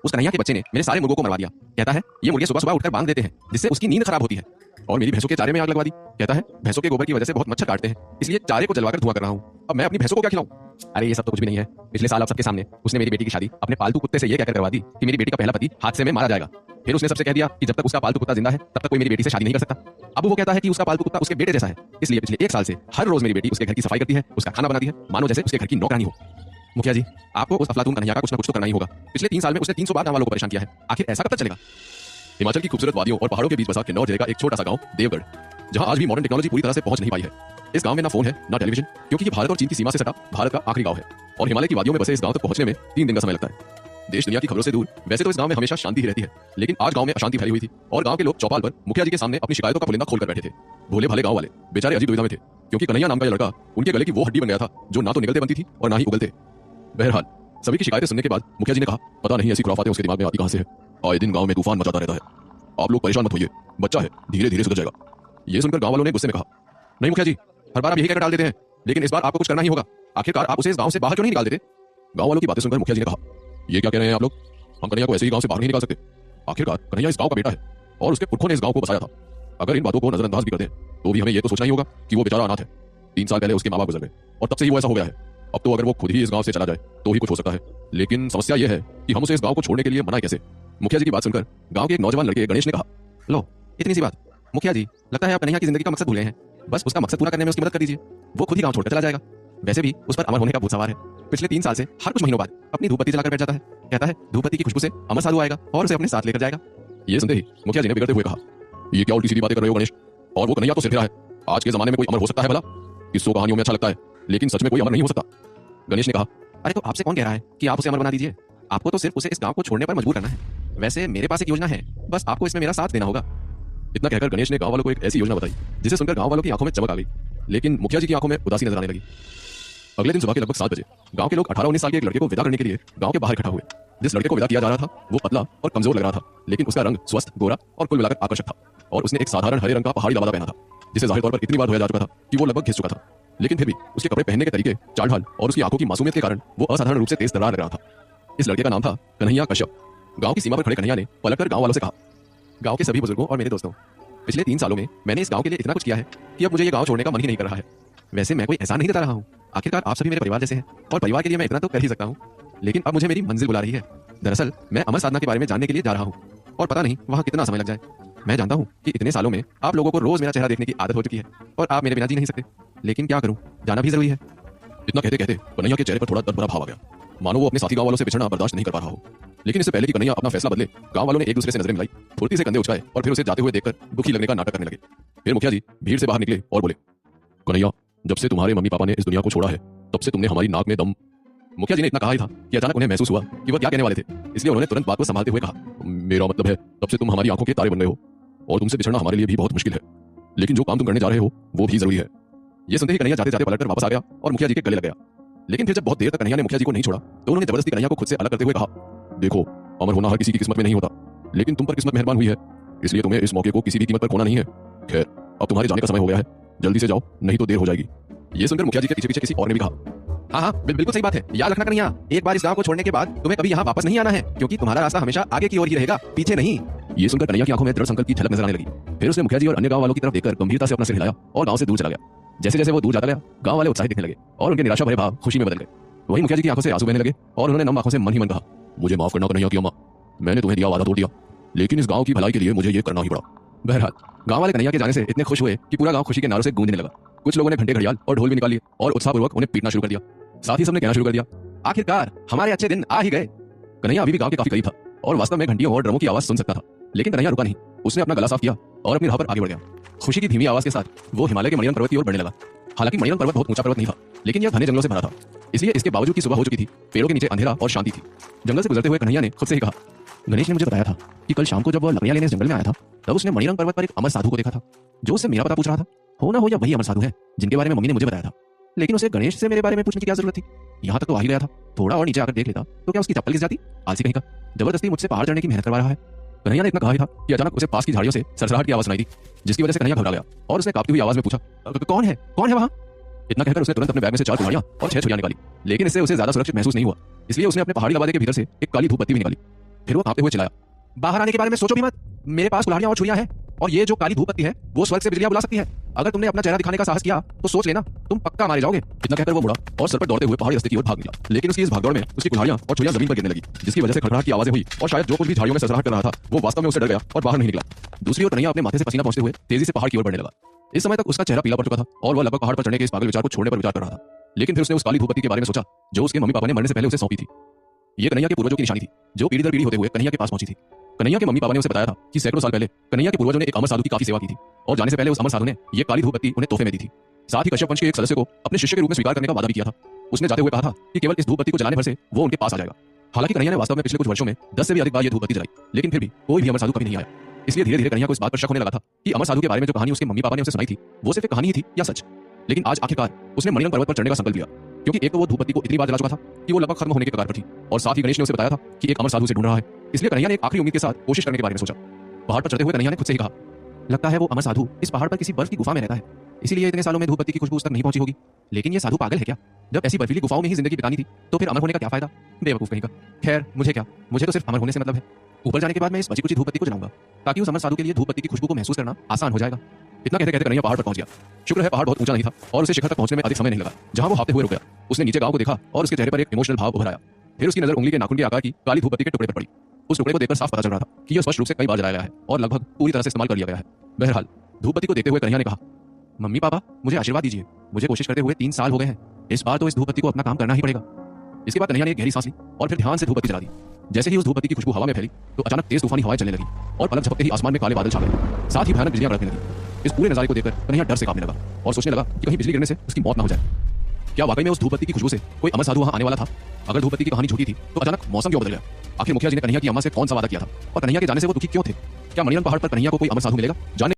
उस कन्हैया के बच्चे ने मेरे सारे मुर्गों को मरवा दिया। कहता है ये मुर्गे सुबह सुबह उठकर बांग देते हैं जिससे उसकी नींद खराब होती है। और मेरी भैंसों के चारे में आग लगवा दी। कहता है भैंसों के गोबर की वजह से बहुत मच्छर काटते हैं, इसलिए चारे को जलवाकर धुआं कर रहा हूँ। अब मैं अपनी भैंसों को क्या खिलाऊं? अरे ये सब तो कुछ भी नहीं है। पिछले साल आप सबके सामने उसने मेरी बेटी की शादी अपने पालतू कुत्ते से ये कहकर करवा दी कि मेरी बेटी का पहला पति हादसे में मारा जाएगा। फिर उसने सबसे कह दिया कि जब तक उसका पालतू कुत्ता जिंदा है तब तक कोई मेरी बेटी से शादी नहीं कर सकता। अब वो कहता है कि उसका पालतू कुत्ता उसके बेटे जैसा है, इसलिए पिछले 1 साल से हर रोज मेरी बेटी उसके घर की सफाई करती है, उसका खाना बनाती है, मानो जैसे उसके घर की नौकरानी हो। मुखिया जी, आपको उस अफलातून कन्हैया का कुछ ना कुछ तो करना ही होगा। पिछले 3 साल में उसने 300 बार गांव वालों को परेशान किया है। आखिर ऐसा कब तक चलेगा? हिमाचल की खूबसूरत वादियों और पहाड़ों के बीच बसा किन्नौर जिले का एक छोटा सा गांव देवगढ़, जहां आज भी मॉडर्न टेक्नोलॉजी पूरी तरह से पहुंच नहीं पाई है। इस गांव में ना फोन है ना टेलीविजन, क्योंकि ये भारत और चीन की सीमा से सटा भारत का आखिरी गांव है और हिमालय की वादियों में बसे इस गांव तक पहुंचने में 3 दिन का समय लगता है। देश दुनिया की खबरों से दूर वैसे तो इस गांव में हमेशा शांति ही रहती है, लेकिन आज गांव में अशांति फैली हुई थी और गांव के लोग चौपाल पर मुखिया जी के सामने अपनी शिकायतों का पुलिंदा खोलकर बैठे थे। भोले भाले गांव वाले बेचारे अजीब दुविधा में थे, क्योंकि कन्हैया नाम का यह लड़का उनके गले की वो हड्डी बन गया था जो ना तो निकलते बनती थी और ना ही उगलते। बहरहाल सभी की शिकायतें सुनने के बाद मुखिया जी ने कहा, पता नहीं ऐसी खुराफातें उसके दिमाग में आती कहां से है। आए दिन गांव में तूफान मचाता रहता है। आप लोग परेशान मत होइए, बच्चा है, धीरे धीरे सुधर जाएगा। ये सुनकर गांव वालों ने गुस्से में कहा, नहीं मुखिया जी, हर बार आप यही कहकर डाल देते हैं, लेकिन इस बार आपको कुछ करना ही होगा। आखिरकार आप उसे इस गांव से बाहर क्यों नहीं निकाल देते? गांव वालों की बातें सुनकर मुखिया जी ने कहा, ये क्या कह रहे हैं आप लोग? हम कन्हैया को ऐसे ही गांव से बाहर नहीं निकाल सकते। आखिरकार कन्हैया इस गांव का बेटा है और उसके पुरखों ने इस गांव को बसाया था। अगर इन बातों को नजरअंदाज भी कर दें तो भी हमें ये तो सोचना ही होगा कि वो बेचारा अनाथ है। 3 साल पहले उसके माँ बाप गुजर गए और तब से ही वो ऐसा हो गया है। अब तो अगर वो खुद ही इस गांव से चला जाए तो ही कुछ हो सकता है, लेकिन समस्या यह है कि हम उसे इस गांव को छोड़ने के लिए मनाएं कैसे? मुखिया जी की बात सुनकर गांव के एक नौजवान लड़के गणेश ने कहा, लो इतनी सी बात। मुखिया जी, लगता है आप कन्हैया की जिंदगी का मकसद भूल गए हैं। बस उसका मकसद पूरा करने में उसकी मदद कर दीजिए, वो खुद ही गांव छोड़कर चला जाएगा। वैसे भी उस पर अमर होने का भूत सवार है। पिछले 3 साल से हर कुछ महीनों बाद अपनी धूपबत्ती जलाकर बैठ जाता है। कहता है धूपबत्ती की खुशबू से अमर साधु आएगा और उसे अपने साथ लेकर जाएगा। ये सुनते ही मुखिया जी ने बिगड़ते हुए कहा, ये क्या उल्टी सीधी बातें कर रहे हो गणेश? और वो कन्हैया तो सिर फिरा है। आज के जमाने में कोई अमर हो सकता है भला? किस्सों कहानियों में अच्छा लगता है, लेकिन सच में कोई अमर नहीं हो सकता। गणेश ने कहा, अरे तो आपसे कौन कह रहा है कि आप उसे अमर बना दीजिए? आपको तो सिर्फ उसे इस गांव को छोड़ने पर मजबूर करना है। वैसे मेरे पास एक योजना है, बस आपको इसमें मेरा साथ देना होगा। इतना कहकर गणेश ने गांव वालों को एक ऐसी योजना बताई जिसे सुनकर गांव वालों की आंखों में चमक आ गई, लेकिन मुखिया जी की आंखों में उदासी नजर आने लगी। अगले दिन सुबह के लगभग 7 बजे गांव के लोग 18-19 साल के एक लड़के को विदा करने के लिए गांव के बाहर इकट्ठा हुए। जिस लड़के को विदा किया जा रहा था वो पतला और कमजोर लग रहा था, लेकिन उसका रंग स्वस्थ, गोरा और कुल मिलाकर आकर्षक था। और उसने एक साधारण हरे रंग का पहाड़ी लबादा पहना था, जिसे जाहिर तौर पर इतनी बार धोया जा चुका था कि वो लगभग घिस चुका था। लेकिन फिर भी उसके कपड़े पहनने के तरीके, चाल ढाल और उसकी आंखों की मासूमियत के कारण वो असाधारण रूप से तेज तर्रार लग रहा था। इस लड़के का नाम था कन्हैया कश्यप। गांव की सीमा पर खड़े कन्हैया ने पलटकर गांव वालों से कहा, गांव के सभी बुजुर्गों और मेरे दोस्तों, पिछले 3 सालों में मैंने इस गांव के लिए इतना कुछ किया है कि अब मुझे ये गांव छोड़ने का मन ही नहीं कर रहा है। वैसे मैं कोई एहसान नहीं जता रहा हूँ, आखिरकार आप सभी मेरे परिवार जैसे हैं और परिवार के लिए मैं इतना तो कर ही सकता हूँ। लेकिन अब मुझे मेरी मंजिल बुला रही है। दरअसल मैं अमर साधना के बारे में जानने के लिए जा रहा हूँ और पता नहीं वहाँ कितना समय लग जाए। मैं जानता हूँ कि इतने सालों में आप लोगों को रोज मेरा चेहरा देखने की आदत हो चुकी है और आप मेरे बिना जी नहीं सकते, लेकिन क्या करूँ, जाना भी जरूरी है। इतना कहते कहते कन्हैया के चेहरे पर थोड़ा दर्द भरा भाव आ गया, मानो वो अपने साथी गांव वालों से बिछड़ना बर्दाश्त नहीं कर पा रहा हो। लेकिन इससे पहले कि कन्हैया अपना फैसला बदले, गांव वालों ने एक दूसरे से नजरें मिलाई, फुर्ती से कंधे उचकाए और फिर उसे जाते हुए देखकर दुखी लगने का नाटक करने लगे। फिर मुखिया जी भीड़ से बाहर निकले और बोले, कन्हैया, जब से तुम्हारे मम्मी पापा ने इस दुनिया को छोड़ा है तब से तुमने हमारी नाक में दम। मुखिया जी ने इतना कहा ही था कि अचानक उन्हें महसूस हुआ कि वह क्या कहने वाले थे, इसलिए उन्होंने तुरंत बात को संभालते हुए कहा, मेरा मतलब है तब से तुम हमारी आंखों के तारे बन रहे हो और तुमसे बिछड़ना हमारे लिए भी बहुत मुश्किल है, लेकिन जो काम तुम करने जा रहे हो वो भी जरूरी है। ये सुनते ही कन्हैया जाते जाते पलटकर वापस आ गया और मुखिया जी के गले लग गया। लेकिन फिर जब बहुत देर तक कन्हैया ने मुखिया जी को नहीं छोड़ा तो उन्होंने जबरदस्ती कन्हैया को खुद से अलग करते हुए कहा, देखो, अमर होना हर किसी की किस्मत में नहीं होता, लेकिन तुम पर किस्मत मेहरबान हुई है, इसलिए तुम्हें इस मौके को किसी भी कीमत पर खोना नहीं है। खैर, अब तुम्हारे जाने का समय हो गया है, जल्दी से जाओ, नहीं तो देर हो जाएगी। ये सुनकर मुखिया जी के पीछे पीछे किसी और ने भी कहा, हाँ हाँ बिल्कुल सही बात है, याद रखना कन्हैया, एक बार इस गांव को छोड़ने के बाद तुम्हें कभी यहाँ वापस नहीं आना है, क्योंकि तुम्हारा रास्ता हमेशा आगे की ओर ही रहेगा, पीछे नहीं। ये सुनकर कन्हैया की आंखों में दृढ़ संकल्प की झलक नजर आने लगी। फिर उसने मुखिया जी और अन्य गांव वालों की तरफ देखकर गंभीरता से अपना सिर हिलाया और गांव से दूर चला गया। जैसे जैसे वो दूर जाता गया, गांव वाले उत्साहित दिखने लगे और उनके निराशा भरे भाव खुशी में बदल गए। वहीं मुखिया जी की आंखों से आंसू बहने लगे और उन्होंने नम आंखों से मन ही मन कहा, मुझे माफ करना कन्हैया की अम्मा, मैंने तुम्हें दिया वादा तोड़ दिया, लेकिन इस गांव की भलाई के लिए मुझे ये करना ही पड़ा। बहरहाल गांव वाले कन्हैया के जाने से इतने खुश हुए कि पूरा गांव खुशी के नारों से गूंजने लगा। कुछ लोगों ने घंटे घड़ियाल और ढोल भी निकाल लिए और उत्साहपूर्वक उन्हें पीटना शुरू कर दिया। साथ ही सबने कहना शुरू कर दिया, आखिरकार हमारे अच्छे दिन आ ही गए। कन्हैया अभी भी गांव के काफी करीब था और वास्तव में घंटियों और ड्रमों की आवाज सुन सकता था, लेकिन कन्हैया रुका नहीं। उसने अपना गला साफ किया और अपनी राह पर आगे बढ़ गया। खुशी की धीमी आवाज के साथ वो हिमालय के मणिरंग पर्वत की ओर बढ़ने लगा। हालांकि मणिरंग पर्वत बहुत ऊंचा पर्वत नहीं था, लेकिन यह घने जंगलों से भरा था, इसलिए इसके बावजूद की सुबह हो चुकी थी, पेड़ों के नीचे अंधेरा और शांति थी। जंगल से गुजरते हुए कन्हैया ने खुद से ही कहा, गणेश ने मुझे बताया था कि कल शाम को जब वह लकड़ियां लेने इस जंगल में आया था तब उसने मणिरंग पर्वत पर एक अमर साधु को देखा था, जो उससे मेरा पता पूछ रहा था। हो ना हो या वही अमर साधु है जिनके बारे में मम्मी ने मुझे बताया था, लेकिन उसे गणेश से मेरे बारे में पूछने की क्या जरूरत थी? यहाँ तक तो आ ही गया था, थोड़ा और नीचे आकर देख लेता तो क्या उसकी चप्पल गिर जाती? आलसी कहीं का, जबरदस्ती मुझसे पहाड़ चढ़ने की मेहनत करवा रहा है। कन्हैया ने इतना कहा ही था कि अचानक उसे पास की झाड़ियों से सरसराहट की आवाज सुनाई दी, जिसकी वजह से कन्हैया घबरा गया और उसने कांपती हुई आवाज में पूछा, कौन है वहाँ? इतना कहकर उसने तुरंत अपने बैग में से 4 कुल्हाड़ियां और 6 छुरियां निकाली, लेकिन इससे उसे ज्यादा सुरक्षित महसूस नहीं हुआ, इसलिए उसने अपने पहाड़ी लबादे के भीतर से एक काली धूप बत्ती भी निकाली। फिर वो कांपते हुए चिल्लाया, बाहर आने के बारे में सोचो भी मत, मेरे पास कुल्हाड़ियां और छुरियां हैं, और ये जो काली धूप बत्ती है वो स्वर्ग से बिजलियां बुला सकती है। अगर तुमने अपना चेहरा दिखाने का साहस किया तो सोच लेना तुम पक्का मारे जाओगे। इतना कहकर वो मुड़ा और सर पर दौड़ते हुए पहाड़ी रास्ते की ओर भाग निकला। लेकिन उसकी इस भागदौड़ में उसकी कुल्हाड़ियां और छुरियां जमीन पर गिरने लगी, जिसकी वजह से खड़खड़ाहट की आवाजें हुई और शायद जो कुछ भी झाड़ियों में ससराहट कर रहा था वो वास्तव में उससे डर गया और बाहर नहीं निकला। दूसरी ओर कन्हैया अपने माथे से पसीना पहुंचते हुए तेजी से पहाड़ की ओर बढ़ने लगा। इस समय तक उसका चेहरा पीला पड़ चुका था और वह लगभग पहाड़ पर चढ़ने के इस पागल विचार को छोड़ने पर विचार कर रहा था। लेकिन फिर उसने उस काली धूप बत्ती के बारे में सोचा जो उसके मम्मी पापा ने मरने से पहले उसे सौंपी थी। ये कन्हैया के पूर्वजों की निशानी थी जो पीढ़ी दर पीढ़ी होते हुए कन्हैया के पास पहुंची थी। कन्हैया के मम्मी पापा ने उसे बताया था कि सैकड़ों साल पहले कन्हैया के पूर्वजों ने एक अमर साधु की काफी सेवा की थी और जाने से पहले उस अमर साधु ने ये काली धूप बत्ती उन्हें तोहफे में दी थी। साथ ही कश्यप वंश के एक सदस्य को अपने शिष्य के रूप में स्वीकार करने का वादा भी किया था। उसने जाते हुए कहा था कि केवल इस धूप बत्ती को जलाने भर से वो उनके पास आ जाएगा। हालांकि कन्हैया ने वास्तव में पिछले कुछ वर्षों में 10 से भी अधिक बार ये धूप बत्ती जलाई, लेकिन फिर भी कोई भी अमर साधु कभी नहीं आया। इसलिए धीरे धीरे कन्हैया को इस बात पर शक होने लगा था कि अमर साधु के बारे में जो कहानी उसके मम्मी पापा ने उसे सुनाई थी वो सिर्फ एक कहानी ही थी या सच। लेकिन आज आखिरकार उसने मणिरंग पर्वत पर चढ़ने का संकल्प लिया, क्योंकि एक तो वो धूप बत्ती को इतनी बार जला चुका था कि वो लगभग खत्म होने के कगार पर थी, और साथ ही गणेश ने उसे बताया था कि एक अमर साधु से ढूंढ रहा है। इसलिए कन्हैया ने एक आखिरी उम्मीद के साथ कोशिश करने के बारे में सोचा। पहाड़ पर चढ़ते हुए कन्हैया ने खुद से ही कहा, लगता है वो अमर साधु इस पहाड़ पर किसी बर्फ की गुफा में रहता है, इसीलिए इतने सालों में धूप बत्ती की खुशबू उस तक नहीं पहुंची होगी। लेकिन ये साधु पागल है क्या? जब ऐसी बर्फीली गुफाओं में ही जिंदगी बितानी थी तो फिर अमर होने का क्या फायदा? बेवकूफ कहीं का। खैर मुझे क्या, मुझे तो सिर्फ अमर होने से मतलब है। ऊपर जाने के बाद मैं इस बची कुची धूप बत्ती को जलाऊंगा ताकि उस अमर साधु के लिए धूप बत्ती की खुशबू को महसूस करना आसान हो जाएगा। इतना कहते कहते कन्हैया पहाड़ पर पहुंच गया। शुक्र है पहाड़ बहुत ऊंचा नहीं था और उसे शिखर तक पहुंचने में अधिक समय नहीं लगा। जहां वो हाँफते हुए रुक गया, उसने नीचे गांव को देखा और उसके चेहरे पर एक इमोशनल भाव उभर आया। फिर उसकी नजर उंगली के नाखून के आकार की काली धूप बत्ती के टुकड़े पर पड़ी। उस टुकड़े को देखकर साफ पता चल रहा था कि यह स्पष्ट रूप से कई बार जलाया गया है और लगभग पूरी तरह से इस्तेमाल कर लिया गया है। बहरहाल धूप बत्ती को देखते हुए कन्हैया ने कहा, मम्मी पापा मुझे आशीर्वाद दीजिए, मुझे कोशिश करते हुए 3 साल हो गए हैं, इस बार तो इस धूप बत्ती को अपना काम करना ही पड़ेगा। इसके बाद कन्हैया ने एक गहरी सांस ली और फिर ध्यान से धूप बत्ती जला दी। जैसे ही उस धूप बत्ती की खुशबू हवा में फैली तो अचानक तेज तूफानी हवाएं चलने लगी और पलक झपकते ही आसमान में काले बादल छा गए। साथ ही भयानक बिजलियां कड़कने लगी। इस पूरे नजारे को देखकर कन्हैया डर से कांपने लगा और सोचने लगा कि कहीं बिजली गिरने से उसकी मौत ना हो जाए। क्या वाकई में उस धूप बत्ती की खुशबू से कोई अमर साधु वहां आने वाला था? अगर धूप बत्ती की कहानी झूठी थी तो अचानक मौसम क्यों बदल गया? आखिर मुखिया जी ने कन्हैया की अम्मा से कौन सा वादा किया था और कन्हैया के जाने से वो दुखी क्यों थे? क्या मणिरंग पहाड़ पर कन्हैया को कोई अमर साधु मिलेगा? जाने